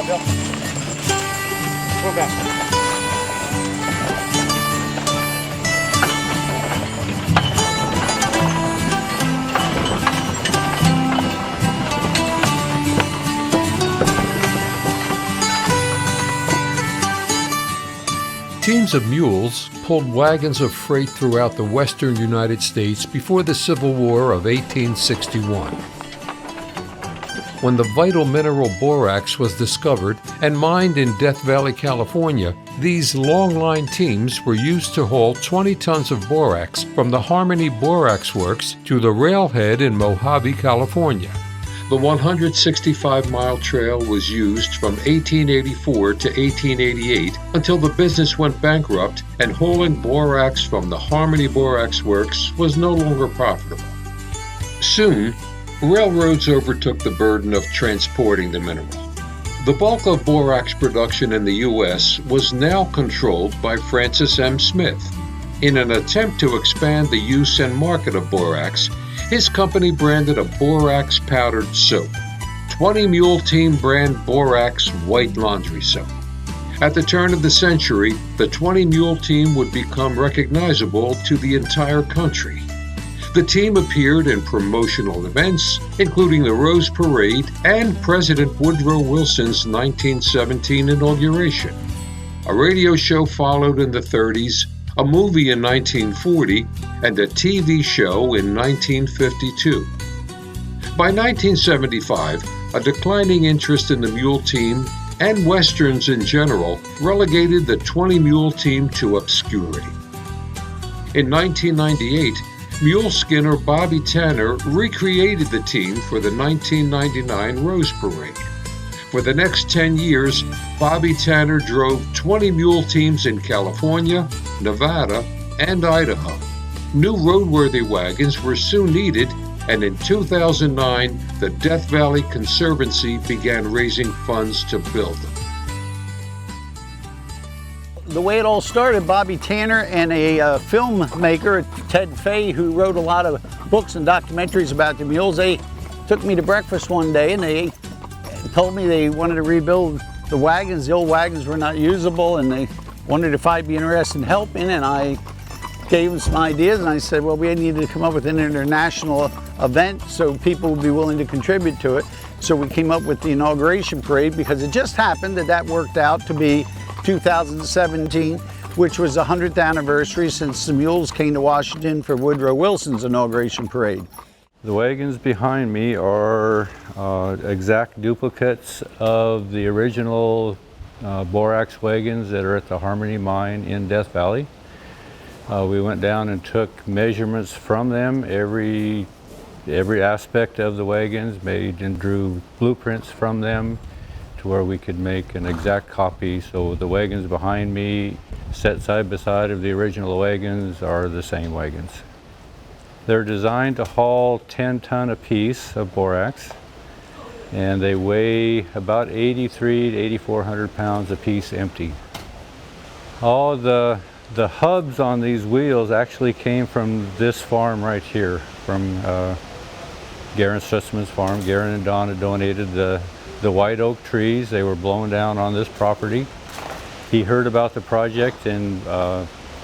on, Bill. Go back. Teams of mules pulled wagons of freight throughout the western United States before the Civil War of 1861. When the vital mineral borax was discovered and mined in Death Valley, California, these long-line teams were used to haul 20 tons of borax from the Harmony Borax Works to the railhead in Mojave, California. The 165-mile trail was used from 1884 to 1888 until the business went bankrupt and hauling borax from the Harmony Borax Works was no longer profitable. Soon, railroads overtook the burden of transporting the mineral. The bulk of borax production in the U.S. was now controlled by Francis M. Smith. In an attempt to expand the use and market of borax, his company branded a borax powdered soap, 20 Mule Team brand borax white laundry soap. At the turn of the century, the 20 Mule Team would become recognizable to the entire country. The team appeared in promotional events, including the Rose Parade and President Woodrow Wilson's 1917 inauguration. A radio show followed in the 30s, a movie in 1940, and a TV show in 1952. By 1975, a declining interest in the Mule Team and Westerns in general relegated the 20 Mule Team to obscurity. In 1998, mule skinner Bobby Tanner recreated the team for the 1999 Rose Parade. For the next 10 years, Bobby Tanner drove 20 mule teams in California, Nevada, and Idaho. New roadworthy wagons were soon needed, and in 2009, the Death Valley Conservancy began raising funds to build them. The way it all started, Bobby Tanner and a filmmaker, Ted Fay, who wrote a lot of books and documentaries about the mules, they took me to breakfast one day and they told me they wanted to rebuild the wagons. The old wagons were not usable, and they wondered if I'd be interested in helping, and I gave them some ideas, and I said, well, we needed to come up with an international event so people would be willing to contribute to it. So we came up with the inauguration parade, because it just happened that worked out to be 2017, which was the 100th anniversary since the mules came to Washington for Woodrow Wilson's inauguration parade. The wagons behind me are exact duplicates of the original borax wagons that are at the Harmony mine in Death Valley. We went down and took measurements from them, every aspect of the wagons, made and drew blueprints from them to where we could make an exact copy. So the wagons behind me, set side by side of the original wagons, are the same wagons. They're designed to haul 10 ton apiece of borax, and they weigh about 83 to 8,400 pounds apiece empty. All the hubs on these wheels actually came from this farm right here, from Garen Stutzman's farm. Garen and Donna donated the white oak trees. They were blown down on this property. He heard about the project and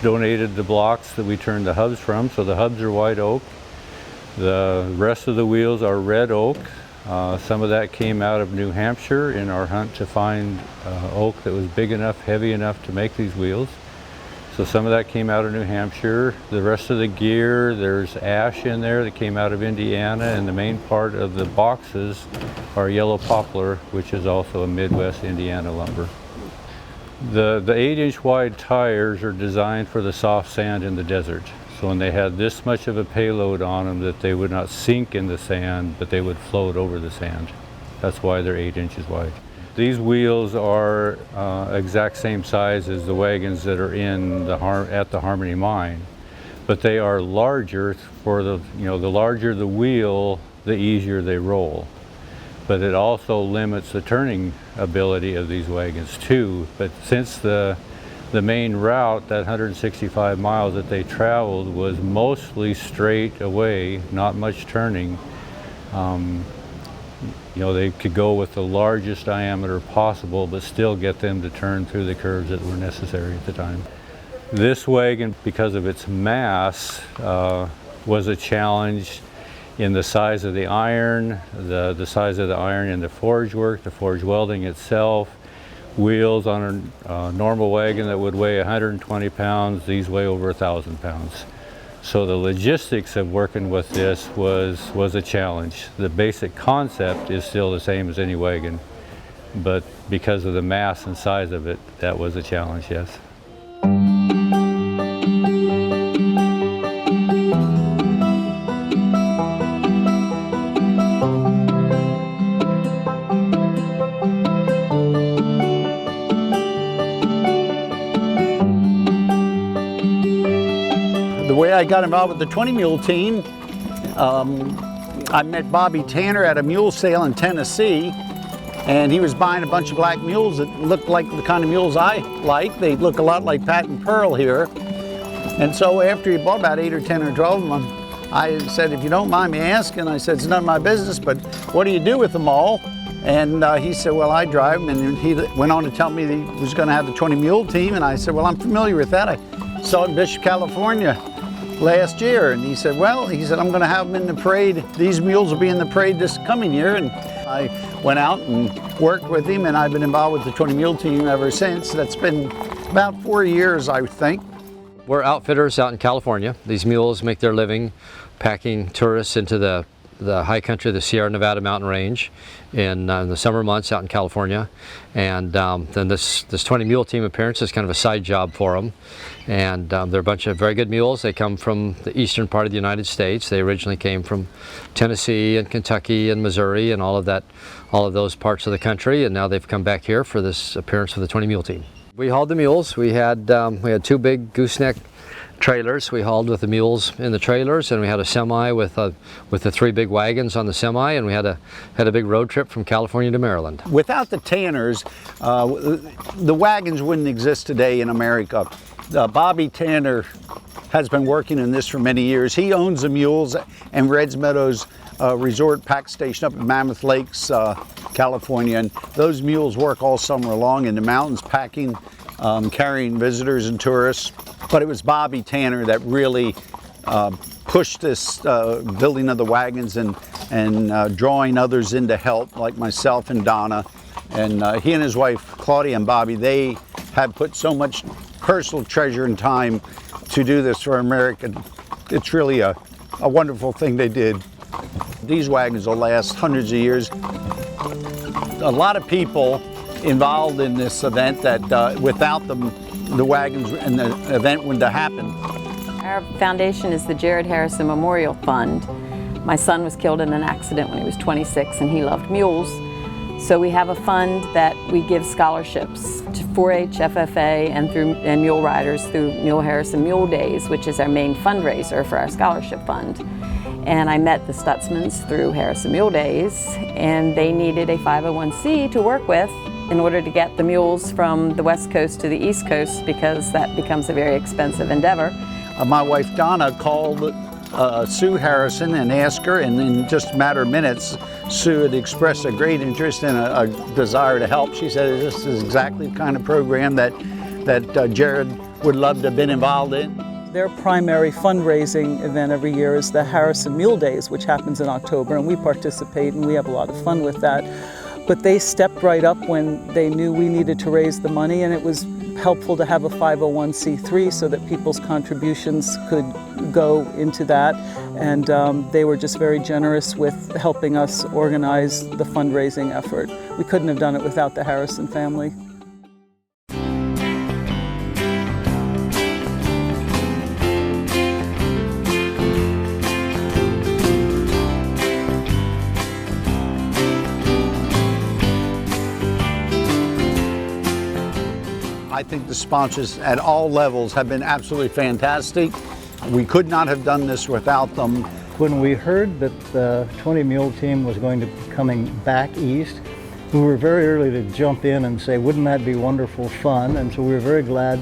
donated the blocks that we turned the hubs from. So the hubs are white oak. The rest of the wheels are red oak. Some of that came out of New Hampshire in our hunt to find oak that was big enough, heavy enough to make these wheels. So some of that came out of New Hampshire. The rest of the gear, there's ash in there that came out of Indiana, and the main part of the boxes are yellow poplar, which is also a Midwest Indiana lumber. The 8-inch wide tires are designed for the soft sand in the desert. So when they had this much of a payload on them, that they would not sink in the sand, but they would float over the sand. That's why they're 8 inches wide. These wheels are exact same size as the wagons that are at the Harmony mine, but they are larger. For the larger the wheel, the easier they roll. But it also limits the turning ability of these wagons too. But since the main route, that 165 miles that they traveled, was mostly straight away, not much turning, You know, they could go with the largest diameter possible, but still get them to turn through the curves that were necessary at the time. This wagon, because of its mass, was a challenge in the size of the iron, the size of the iron in the forge work, the forge welding itself. Wheels on a normal wagon that would weigh 120 pounds, these weigh over 1,000 pounds. So the logistics of working with this was a challenge. The basic concept is still the same as any wagon, but because of the mass and size of it, that was a challenge, yes. The way I got involved with the 20 Mule Team, I met Bobby Tanner at a mule sale in Tennessee, and he was buying a bunch of black mules that looked like the kind of mules I like. They look a lot like Pat and Pearl here. And so after he bought about 8 or 10 or 12 of them, I said, if you don't mind me asking, I said, it's none of my business, but what do you do with them all? And he said, well, I drive them. And he went on to tell me that he was going to have the 20 Mule Team. And I said, well, I'm familiar with that. I saw it in Bishop, California last year. And he said, well, I'm going to have them in the parade. These mules will be in the parade this coming year. And I went out and worked with him, and I've been involved with the 20 Mule Team ever since. That's been about 4 years, I think. We're outfitters out in California. These mules make their living packing tourists into the high country of the Sierra Nevada mountain range in the summer months out in California. And then this 20 Mule Team appearance is kind of a side job for them. And they're a bunch of very good mules. They come from the eastern part of the United States. They originally came from Tennessee and Kentucky and Missouri and all of those parts of the country. And now they've come back here for this appearance for the 20 Mule Team. We hauled the mules. We had 2 big gooseneck trailers. We hauled with the mules in the trailers, and we had a semi with the 3 big wagons on the semi, and we had a big road trip from California to Maryland. Without the Tanners, the wagons wouldn't exist today in America. Bobby Tanner has been working in this for many years. He owns the mules and Reds Meadows Resort Pack Station up in Mammoth Lakes, California, and those mules work all summer long in the mountains packing, carrying visitors and tourists. But it was Bobby Tanner that really pushed this building of the wagons and drawing others in to help, like myself and Donna. And he and his wife, Claudia and Bobby, they have put so much personal treasure and time to do this for America. It's really a wonderful thing they did. These wagons will last hundreds of years. A lot of people involved in this event that without them, the wagons and the event wouldn't have happened. Our foundation is the Jared Harrison Memorial Fund. My son was killed in an accident when he was 26, and he loved mules. So we have a fund that we give scholarships to 4-H, FFA, and mule riders through Mule Harrison Mule Days, which is our main fundraiser for our scholarship fund. And I met the Stutzmans through Harrison Mule Days, and they needed a 501c to work with in order to get the mules from the West Coast to the East Coast, because that becomes a very expensive endeavor. My wife Donna called Sue Harrison and asked her, and in just a matter of minutes, Sue had expressed a great interest and a desire to help. She said this is exactly the kind of program that Jared would love to have been involved in. Their primary fundraising event every year is the Harrison Mule Days, which happens in October, and we participate and we have a lot of fun with that. But they stepped right up when they knew we needed to raise the money, and it was helpful to have a 501c3 so that people's contributions could go into that. And they were just very generous with helping us organize the fundraising effort. We couldn't have done it without the Harrison family. I think the sponsors at all levels have been absolutely fantastic. We could not have done this without them. When we heard that the 20 Mule Team was going to be coming back east, we were very early to jump in and say, wouldn't that be wonderful fun? And so we were very glad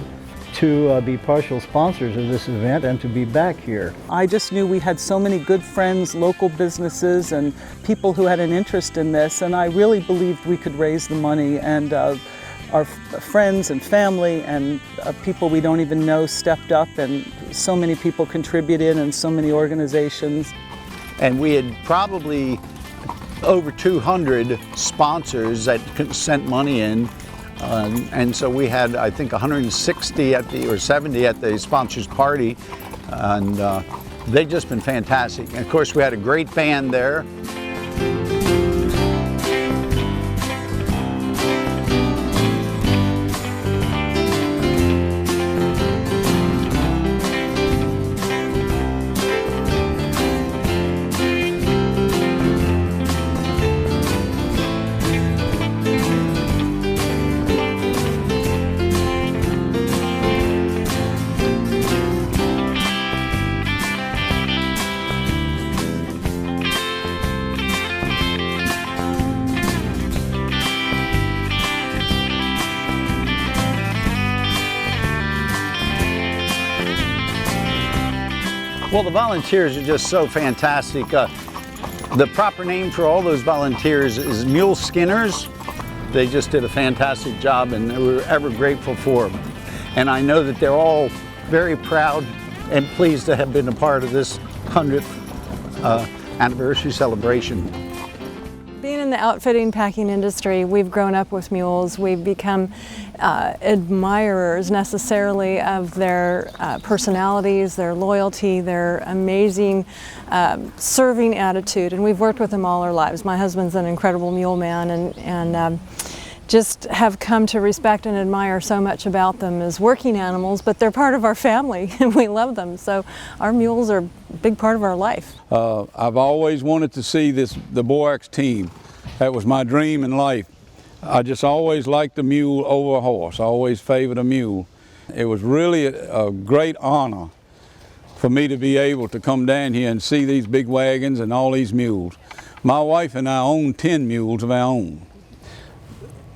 to be partial sponsors of this event and to be back here. I just knew we had so many good friends, local businesses, and people who had an interest in this, and I really believed we could raise the money, and our friends and family and people we don't even know stepped up, and so many people contributed and so many organizations. And we had probably over 200 sponsors that sent money in. And so we had, I think, 160 or 70 at the sponsors party, and they've just been fantastic. And of course, we had a great band there. Well, the volunteers are just so fantastic. The proper name for all those volunteers is Mule Skinners. They just did a fantastic job, and we're ever grateful for them. And I know that they're all very proud and pleased to have been a part of this 100th anniversary celebration. Being in the outfitting packing industry, we've grown up with mules. We've become admirers necessarily of their personalities, their loyalty, their amazing serving attitude, and we've worked with them all our lives. My husband's an incredible mule man, and just have come to respect and admire so much about them as working animals, but they're part of our family and we love them. So our mules are a big part of our life. I've always wanted to see the Borax team. That was my dream in life. I just always liked the mule over a horse. I always favored a mule. It was really a great honor for me to be able to come down here and see these big wagons and all these mules. My wife and I own 10 mules of our own.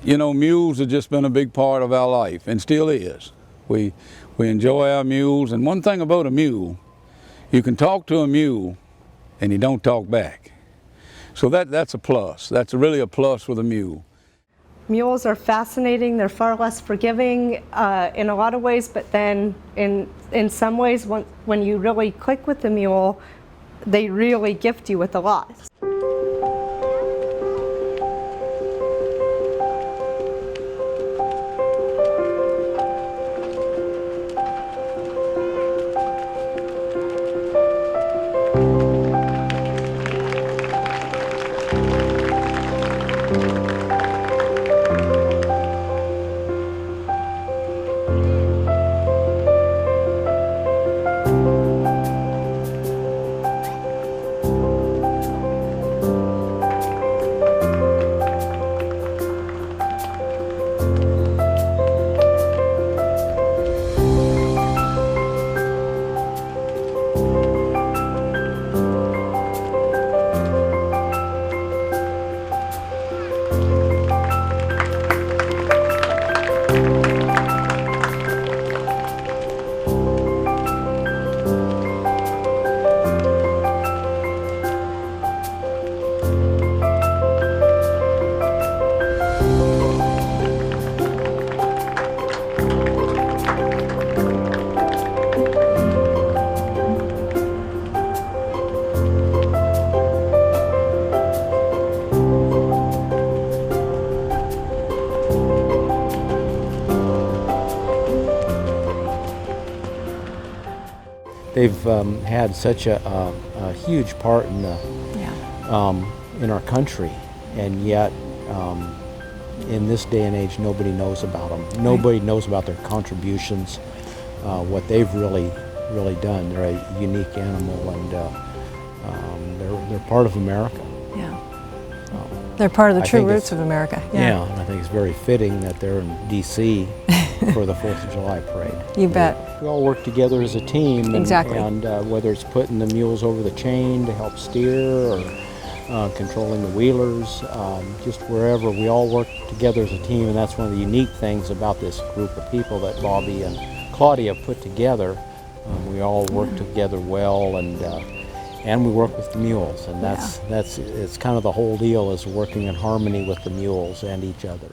You know, mules have just been a big part of our life, and still is. We enjoy our mules, and one thing about a mule, you can talk to a mule and he don't talk back. So that's a plus. That's really a plus with a mule. Mules are fascinating. They're far less forgiving in a lot of ways, but then in some ways, when you really click with the mule, they really gift you with a lot. They've had such a huge part in in our country, and yet in this day and age, nobody knows about them. Nobody knows about their contributions, what they've really done. They're a unique animal, and they're part of America. Yeah, they're part of the true roots of America. Yeah, and I think it's very fitting that they're in D.C. for the 4th of July parade. You bet. We all work together as a team. Exactly. And whether it's putting the mules over the chain to help steer, or controlling the wheelers, just wherever, we all work together as a team, and that's one of the unique things about this group of people that Bobby and Claudia put together. We all work together well, and we work with the mules, and it's kind of the whole deal is working in harmony with the mules and each other.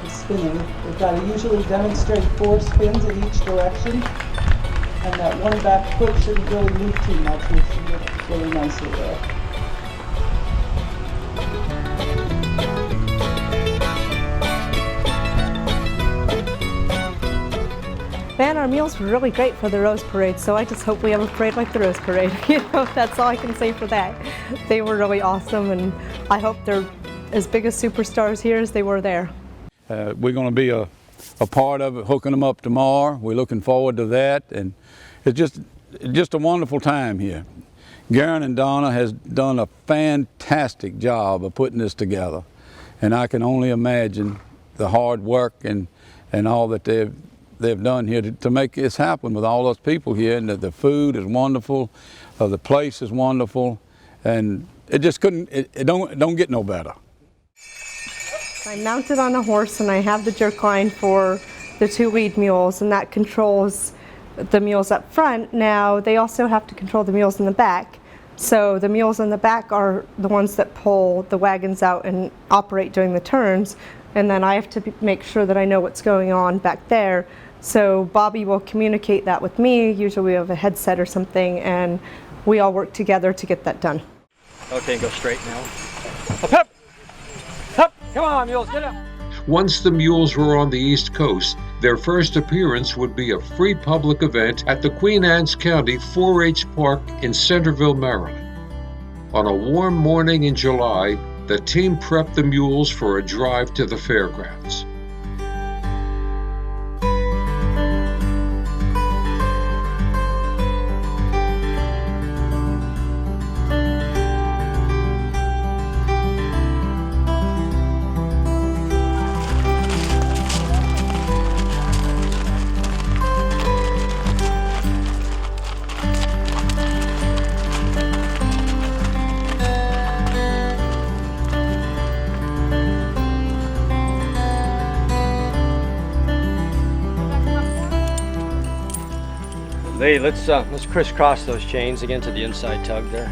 Spinning. We've got to usually demonstrate 4 spins in each direction, and that one back foot shouldn't really move too much, which should look really nicely there. Man, our mules were really great for the Rose Parade, so I just hope we have a parade like the Rose Parade. You know, that's all I can say for that. They were really awesome, and I hope they're as big as superstars here as they were there. We're going to be a part of it, hooking them up tomorrow. We're looking forward to that, and it's just a wonderful time here. Garen and Donna has done a fantastic job of putting this together, and I can only imagine the hard work and all that they've done here to make this happen with all those people here, and the food is wonderful, the place is wonderful, and it just it don't get no better. I'm mounted on a horse, and I have the jerk line for the 2 lead mules, and that controls the mules up front. Now they also have to control the mules in the back. So the mules in the back are the ones that pull the wagons out and operate during the turns, and then I have to make sure that I know what's going on back there. So Bobby will communicate that with me. Usually we have a headset or something, and we all work together to get that done. Okay, go straight now. Up, up! Up! Come on, mules, get up! Once the mules were on the East Coast, their first appearance would be a free public event at the Queen Anne's County 4-H Park in Centerville, Maryland. On a warm morning in July, the team prepped the mules for a drive to the fairgrounds. Lee, let's crisscross those chains again to the inside tug there.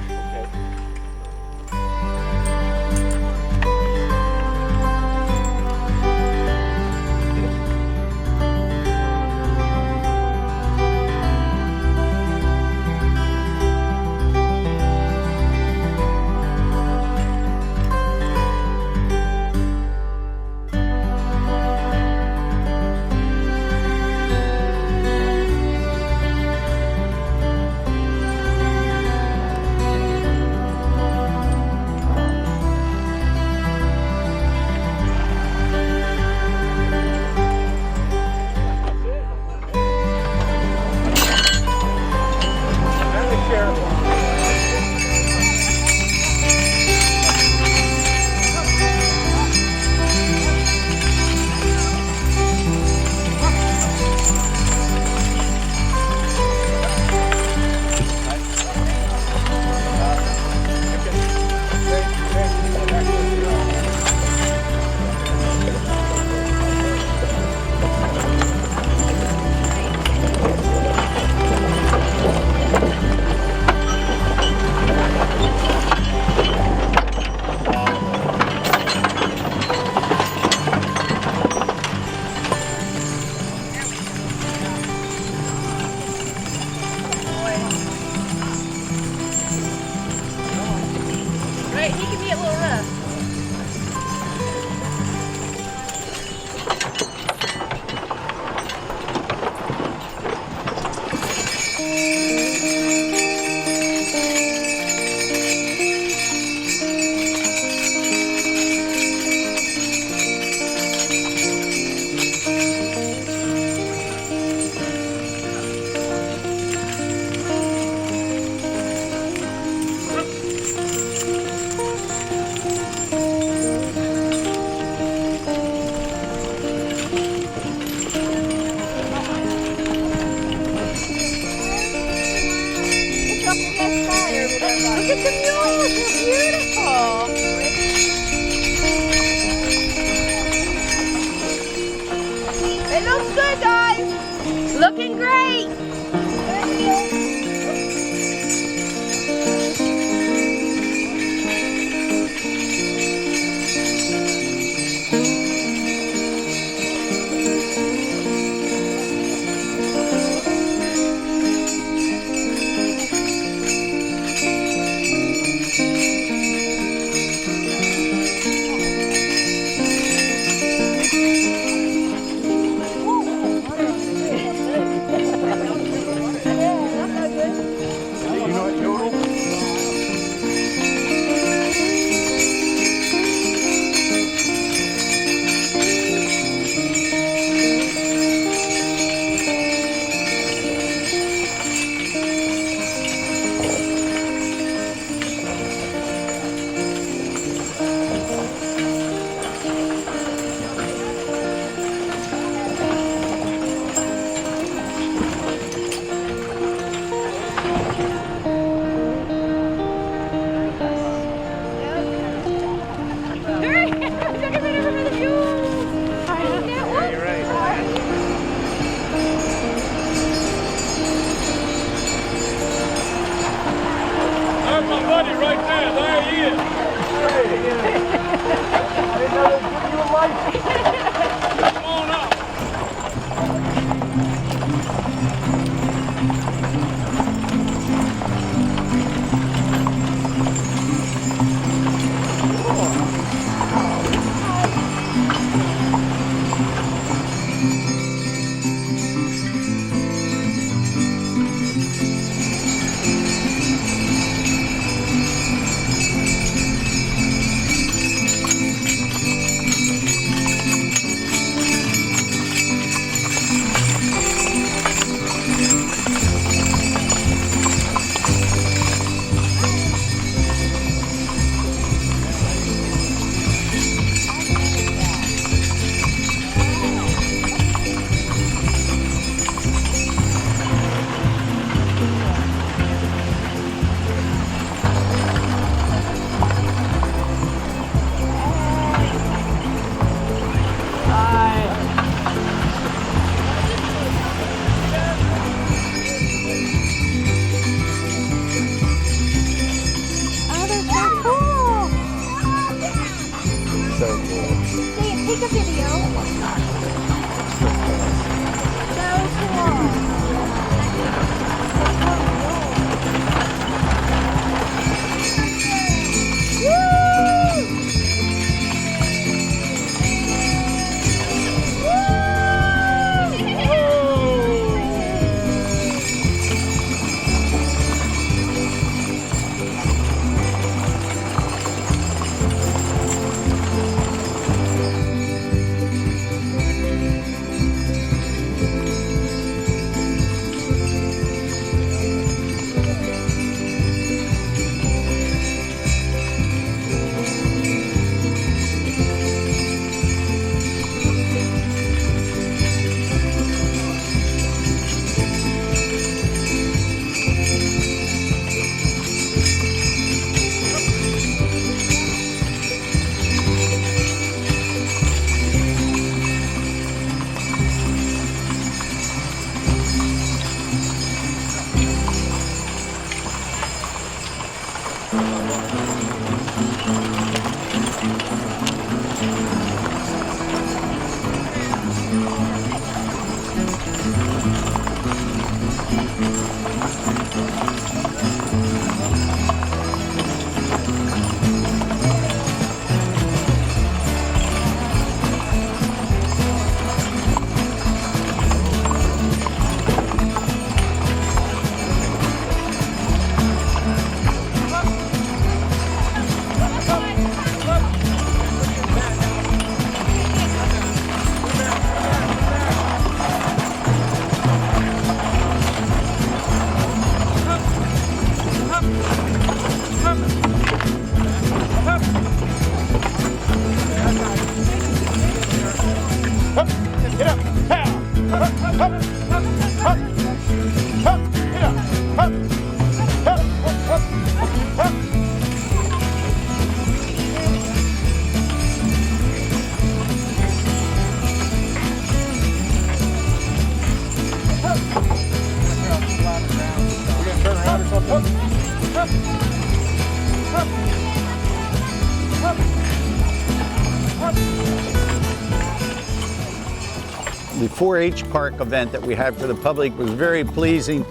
the 4-H park event that we had for the public was very pleasing.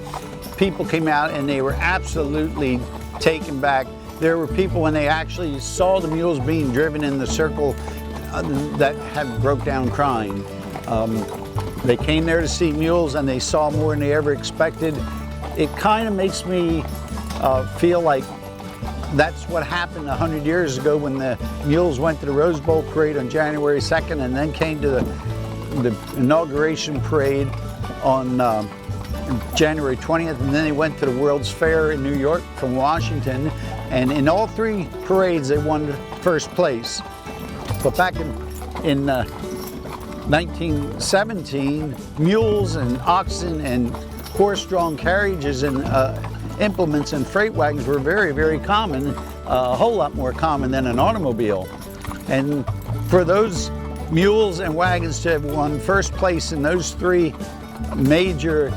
People came out and they were absolutely taken back. There were people when they actually saw the mules being driven in the circle that had broke down crying. They came there to see mules and they saw more than they ever expected. It kind of makes me feel like that's what happened 100 years ago when the mules went to the Rose Bowl parade on January 2nd and then came to the inauguration parade on January 20th, and then they went to the World's Fair in New York from Washington, and in all 3 parades they won first place. But back in 1917, mules and oxen and horse-drawn carriages and implements and freight wagons were very, very common, a whole lot more common than an automobile. And for those mules and wagons to have won first place in those 3 major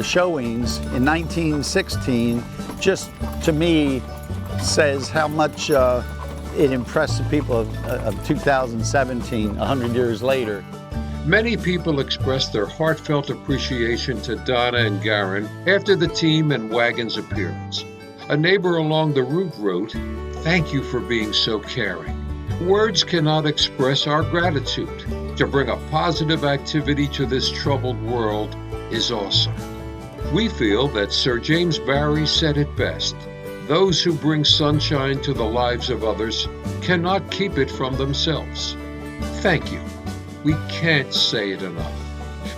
showings in 1916, just to me says how much it impressed the people of 2017, 100 years later. Many people expressed their heartfelt appreciation to Donna and Garen after the team and wagon's appearance. A neighbor along the route wrote, "Thank you for being so caring. Words cannot express our gratitude. To bring a positive activity to this troubled world is awesome." We feel that Sir James Barrie said it best. Those who bring sunshine to the lives of others cannot keep it from themselves. Thank you. We can't say it enough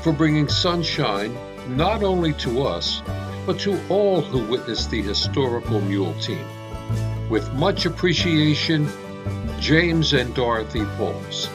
for bringing sunshine not only to us, but to all who witnessed the historical Mule Team. With much appreciation, James and Dorothy Pauls.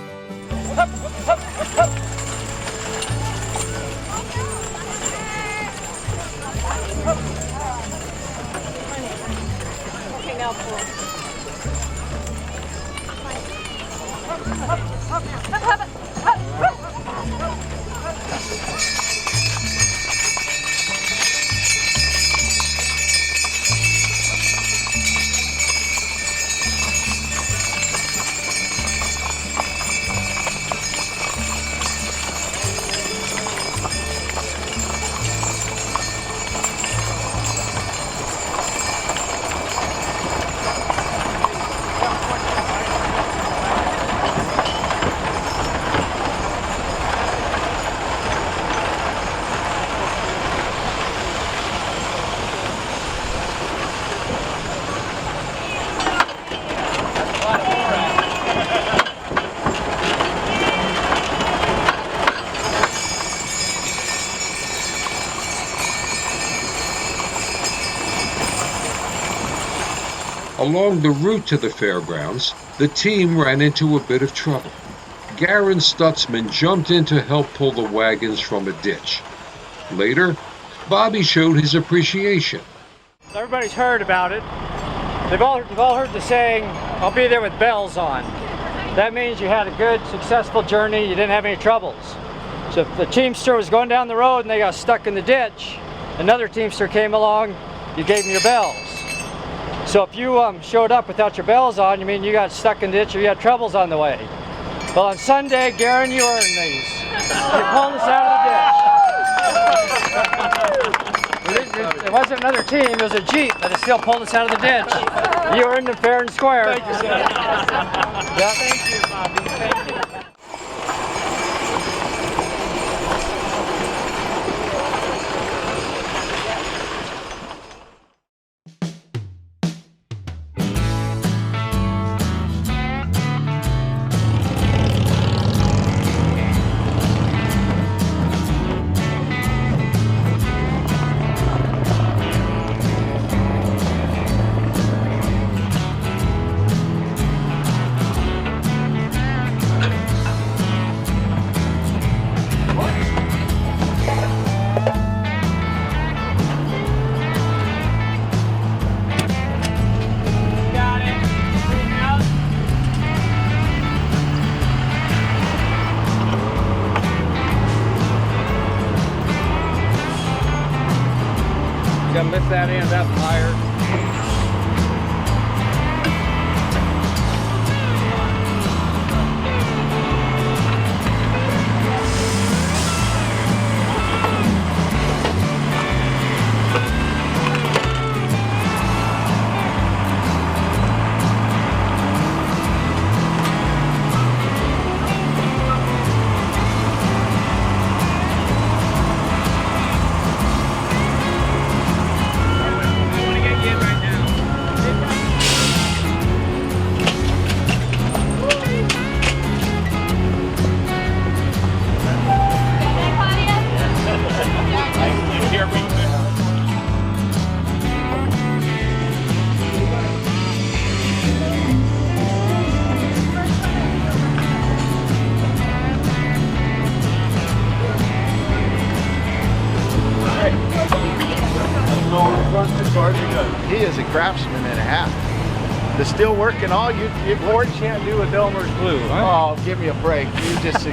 Along the route to the fairgrounds, the team ran into a bit of trouble. Garen Stutzman jumped in to help pull the wagons from a ditch. Later, Bobby showed his appreciation. Everybody's heard about it. You've all heard the saying, "I'll be there with bells on." That means you had a good, successful journey, you didn't have any troubles. So if the teamster was going down the road and they got stuck in the ditch, another teamster came along, you gave them your bells. So if you showed up without your bells on, you mean you got stuck in the ditch or you had troubles on the way. Well, on Sunday, Garen, you earned these. You pulled us out of the ditch. It wasn't another team, it was a Jeep, but it still pulled us out of the ditch. You earned them fair and square. Thank you, sir. Yep. Thank you, Bobby. Thank you. Gotta lift that end up higher. craftsman and a half. The steel working all you Ford can't do a Delmer's glue, huh? Oh, give me a break. You just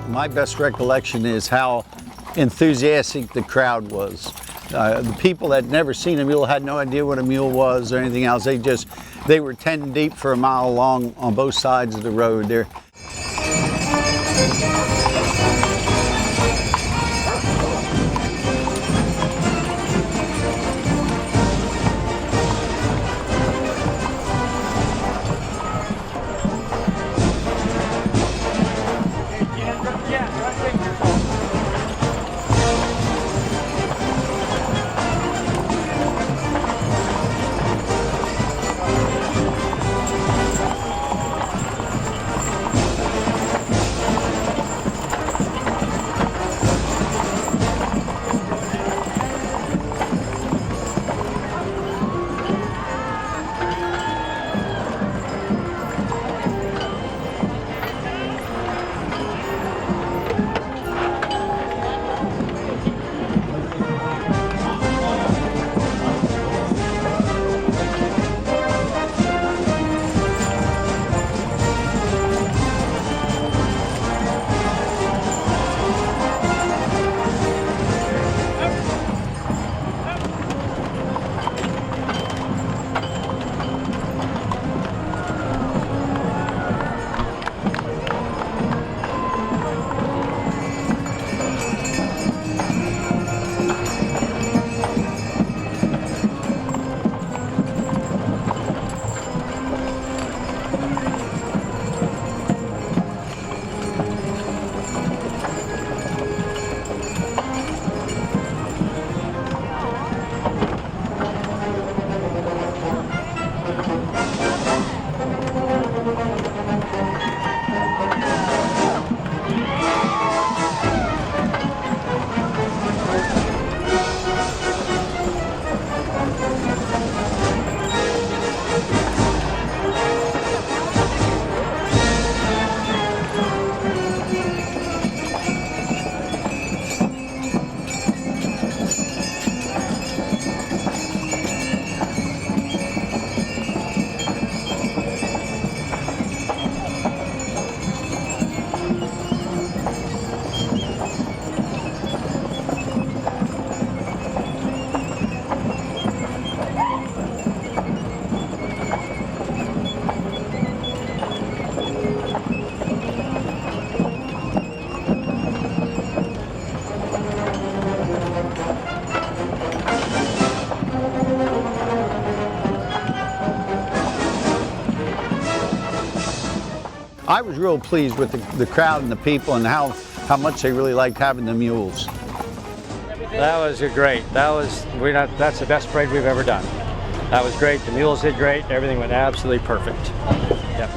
My best recollection is how enthusiastic the crowd was. The people that had never seen a mule had no idea what a mule was or anything else. They were 10 deep for a mile long on both sides of the road there. I was real pleased with the crowd and the people and how much they really liked having the mules. That was great. That's the best parade we've ever done. That was great. The mules did great. Everything went absolutely perfect. Yep.